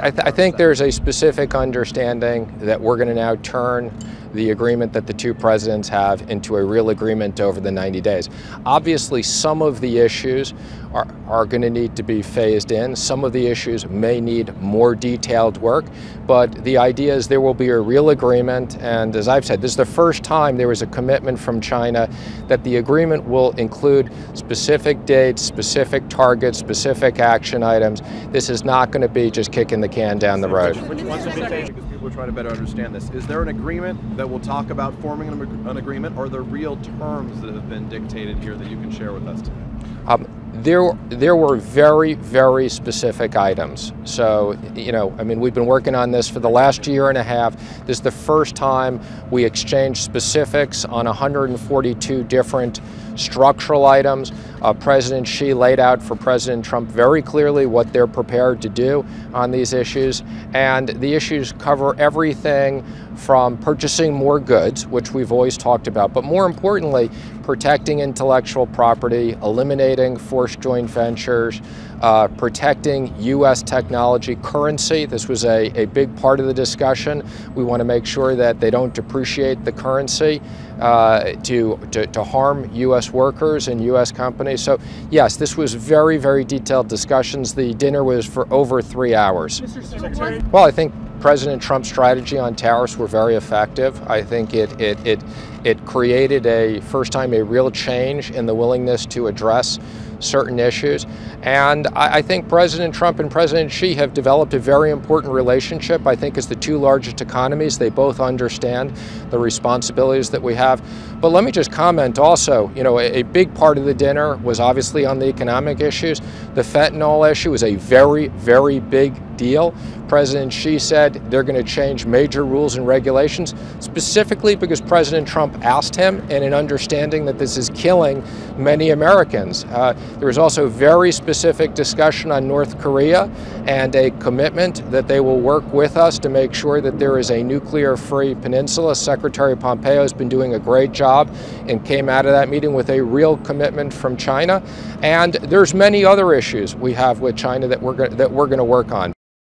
I think there's a specific understanding that we're going to now turn the agreement that the two presidents have into a real agreement over the 90 days. Obviously, some of the issues are going to need to be phased in. Some of the issues may need more detailed work, but the idea is there will be a real agreement. And as I've said, this is the first time there was a commitment from China that the agreement will include specific dates, specific targets, specific action items. This is not going to be just kicking the can down the road. Which ones will be phased? Because people are trying to better understand this. Is there an agreement that will talk about forming an agreement, or are there real terms that have been dictated here that you can share with us today? There were very, very specific items. So, we've been working on this for the last year and a half. This is the first time we exchanged specifics on 142 different structural items. President Xi laid out for President Trump very clearly what they're prepared to do on these issues. And the issues cover everything from purchasing more goods, which we've always talked about, but more importantly, protecting intellectual property, eliminating forced joint ventures, protecting U.S. technology currency. This was a big part of the discussion. We want to make sure that they don't depreciate the currency to harm U.S. workers and U.S. companies. So yes, this was very, very detailed discussions. The dinner was for over 3 hours. Mr. Secretary? Well, I think President Trump's strategy on tariffs were very effective. I think it created first time a real change in the willingness to address certain issues. And I think President Trump and President Xi have developed a very important relationship. I think as the two largest economies, they both understand the responsibilities that we have. But let me just comment also, a big part of the dinner was obviously on the economic issues. The fentanyl issue is a very, very big deal. President Xi said they're going to change major rules and regulations, specifically because President Trump asked him, and in understanding that this is killing many Americans. There was also very specific discussion on North Korea and a commitment that they will work with us to make sure that there is a nuclear-free peninsula. Secretary Pompeo has been doing a great job and came out of that meeting with a real commitment from China. And there's many other issues we have with China that we're going to work on.